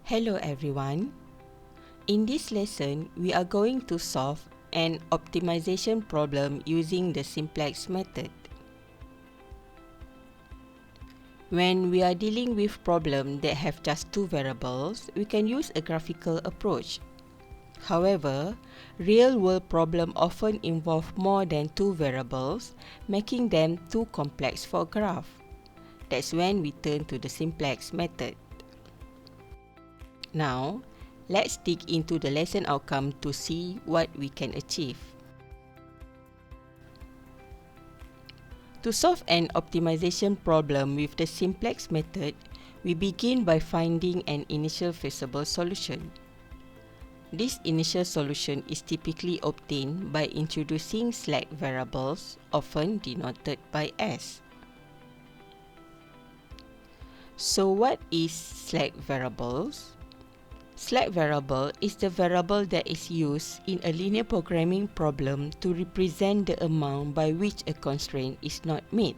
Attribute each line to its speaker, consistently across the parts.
Speaker 1: Hello everyone. In this lesson, we are going to solve an optimization problem using the Simplex method. When we are dealing with problems that have just two variables, we can use a graphical approach. However, real-world problems often involve more than two variables, making them too complex for a graph. That's when we turn to the Simplex method. Now, let's dig into the lesson outcome to see what we can achieve. To solve an optimization problem with the Simplex method, we begin by finding an initial feasible solution. This initial solution is typically obtained by introducing slack variables, often denoted by S. So what is slack variables? Slack variable is the variable that is used in a linear programming problem to represent the amount by which a constraint is not met.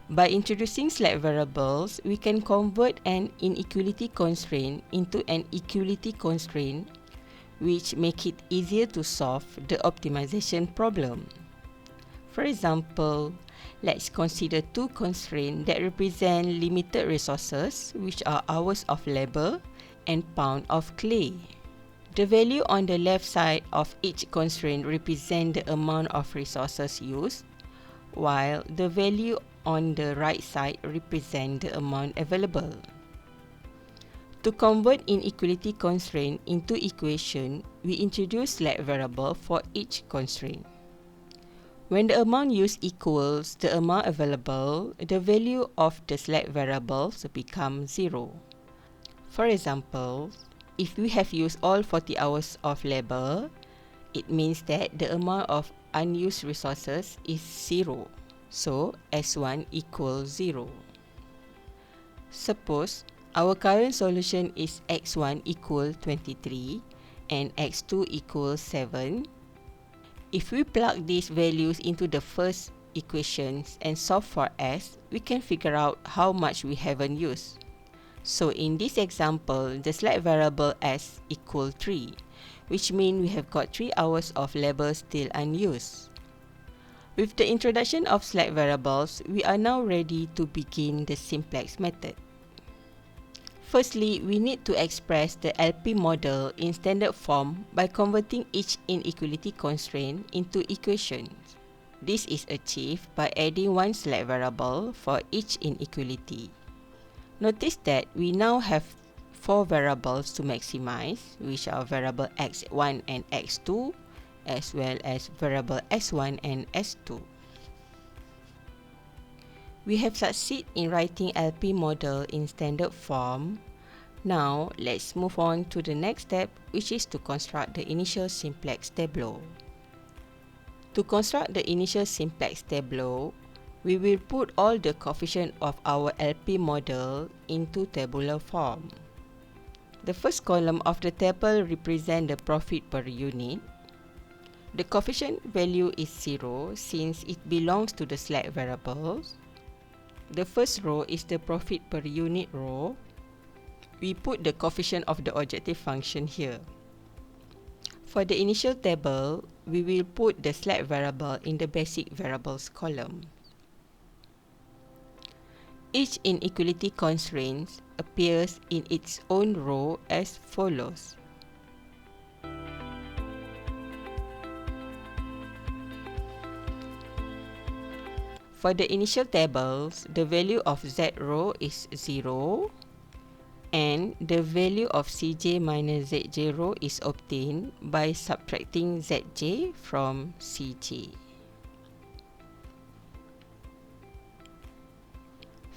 Speaker 1: By introducing slack variables, we can convert an inequality constraint into an equality constraint, which make it easier to solve the optimization problem. For example, let's consider two constraints that represent limited resources, which are hours of labor and pound of clay. The value on the left side of each constraint represents the amount of resources used, while the value on the right side represents the amount available. To convert inequality constraint into equation, we introduce slack variable for each constraint. When the amount used equals the amount available, the value of the slack variables becomes 0. For example, if we have used all 40 hours of labor, it means that the amount of unused resources is 0. So, S1 equals 0. Suppose our current solution is X1 equals 23 and X2 equals 7. If we plug these values into the first equations and solve for S, we can figure out how much we haven't used. So in this example, the slack variable S equals 3, which means we have got 3 hours of labor still unused. With the introduction of slack variables, we are now ready to begin the Simplex method. Firstly, we need to express the LP model in standard form by converting each inequality constraint into equations. This is achieved by adding one slack variable for each inequality. Notice that we now have 4 variables to maximize, which are variable x1 and x2, as well as variable s1 and s2. We have succeeded in writing LP model in standard form. Now, let's move on to the next step, which is to construct the initial simplex tableau. To construct the initial simplex tableau, we will put all the coefficients of our LP model into tabular form. The first column of the table represents the profit per unit. The coefficient value is 0 since it belongs to the slack variables. The first row is the profit per unit row. We put the coefficient of the objective function here. For the initial table, we will put the slack variable in the basic variables column. Each inequality constraint appears in its own row as follows. For the initial tables, the value of Z row is 0 and the value of Cj minus Zj row is obtained by subtracting Zj from Cj.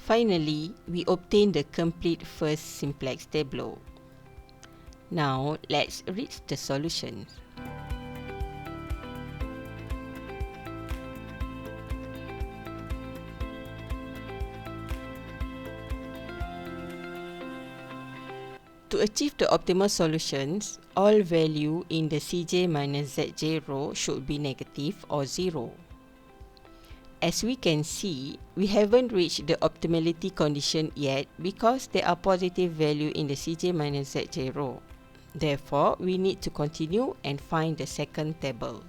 Speaker 1: Finally, we obtain the complete first simplex tableau. Now, let's read the solutions. To achieve the optimal solutions, all value in the Cj minus Zj row should be negative or 0. As we can see, we haven't reached the optimality condition yet because there are positive value in the Cj minus Zj row. Therefore, we need to continue and find the second table.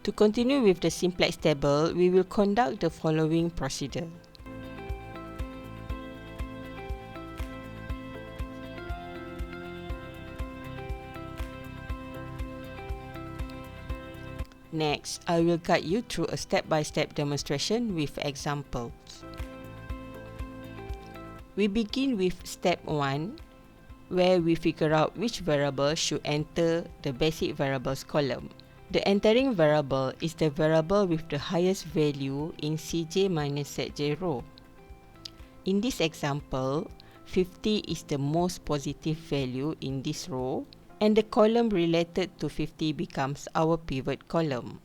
Speaker 1: To continue with the simplex table, we will conduct the following procedure. Next, I will guide you through a step-by-step demonstration with examples. We begin with step 1, where we figure out which variable should enter the basic variables column. The entering variable is the variable with the highest value in Cj minus Zj row. In this example, 50 is the most positive value in this row, and the column related to 50 becomes our pivot column.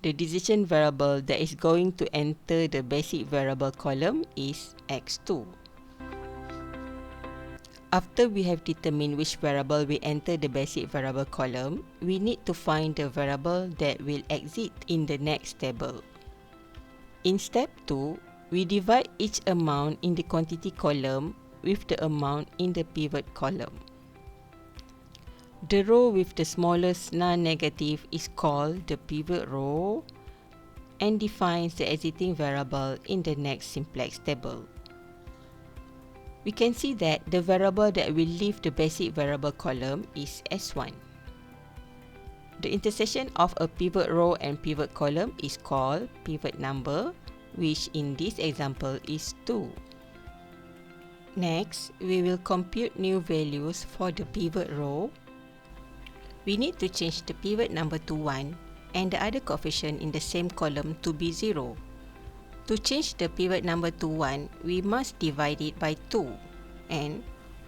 Speaker 1: The decision variable that is going to enter the basic variable column is x2. After we have determined which variable will enter the basic variable column, we need to find the variable that will exit in the next table. In step 2, we divide each amount in the quantity column with the amount in the pivot column. The row with the smallest non-negative is called the pivot row and defines the exiting variable in the next simplex table. We can see that the variable that will leave the basic variable column is S1. The intersection of a pivot row and pivot column is called pivot number, which in this example is 2. Next, we will compute new values for the pivot row. We need to change the pivot number to 1 and the other coefficient in the same column to be 0. To change the pivot number to 1, we must divide it by 2, and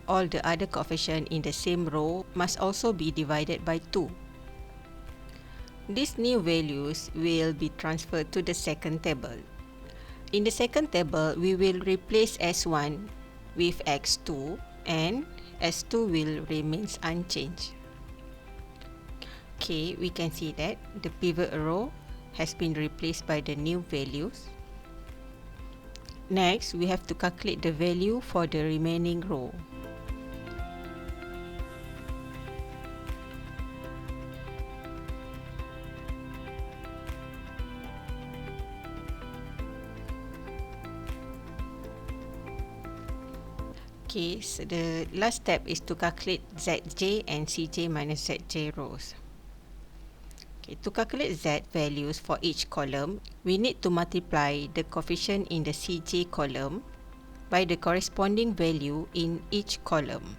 Speaker 1: all the other coefficients in the same row must also be divided by 2. These new values will be transferred to the second table. In the second table, we will replace S1 with x2 and S2 will remain unchanged. Okay, we can see that the pivot row has been replaced by the new values. Next, we have to calculate the value for the remaining row. Okay, so the last step is to calculate Zj and Cj minus Zj rows. Okay, to calculate Z values for each column, we need to multiply the coefficient in the Cj column by the corresponding value in each column.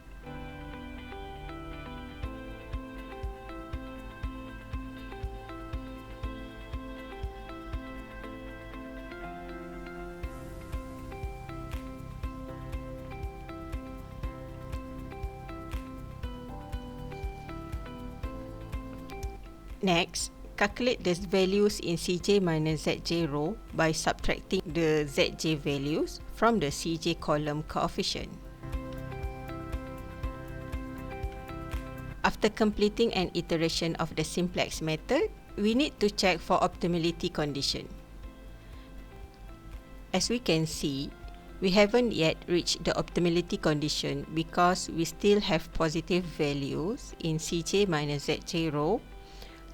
Speaker 1: Next, calculate the values in Cj minus Zj row by subtracting the Zj values from the Cj column coefficient. After completing an iteration of the simplex method, we need to check for optimality condition. As we can see, we haven't yet reached the optimality condition because we still have positive values in Cj minus Zj row.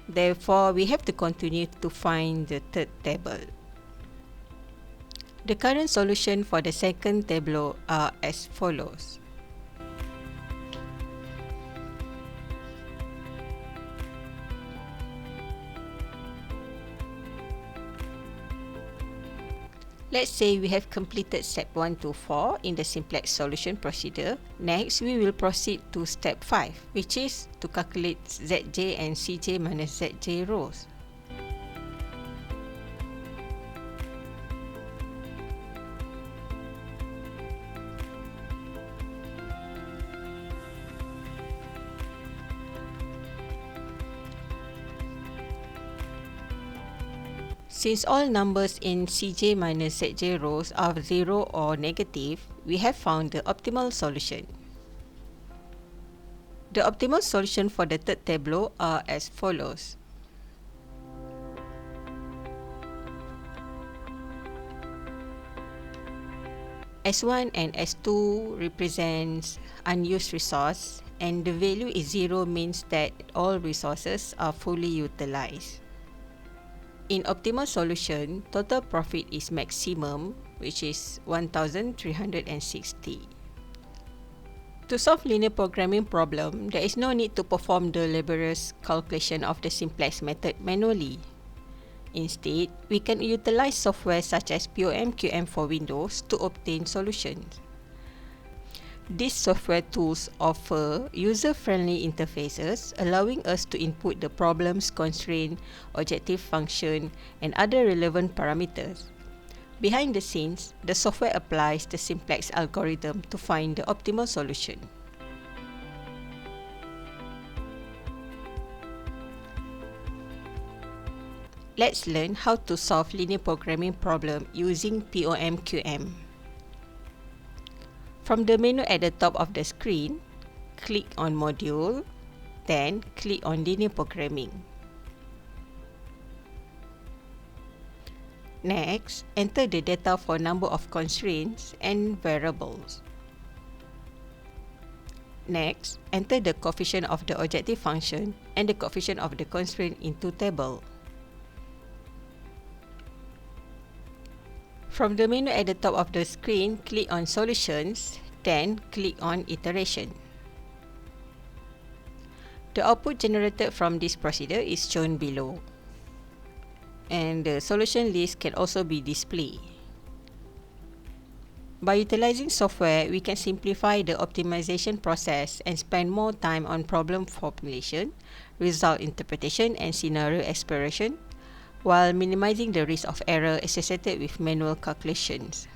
Speaker 1: Therefore, we have to continue to find the third table. The current solution for the second tableau are as follows. Let's say we have completed step 1 to 4 in the simplex solution procedure. Next, we will proceed to step 5, which is to calculate Zj and Cj minus Zj rows. Since all numbers in Cj minus Zj rows are 0 or negative, we have found the optimal solution. The optimal solution for the third tableau are as follows. S1 and S2 represents unused resource, and the value is 0 means that all resources are fully utilized. In optimal solution, total profit is maximum, which is 1360. To solve linear programming problem, there is no need to perform the laborious calculation of the simplex method manually. Instead, we can utilize software such as POM-QM for Windows to obtain solutions. These software tools offer user-friendly interfaces, allowing us to input the problem's constraint, objective function, and other relevant parameters. Behind the scenes, the software applies the simplex algorithm to find the optimal solution. Let's learn how to solve linear programming problem using POM-QM. From the menu at the top of the screen, click on Module, then click on Linear Programming. Next, enter the data for number of constraints and variables. Next, enter the coefficient of the objective function and the coefficient of the constraint into table. From the menu at the top of the screen, click on Solutions, then click on Iteration. The output generated from this procedure is shown below, and the solution list can also be displayed. By utilizing software, we can simplify the optimization process and spend more time on problem formulation, result interpretation, and scenario exploration, while minimizing the risk of error associated with manual calculations.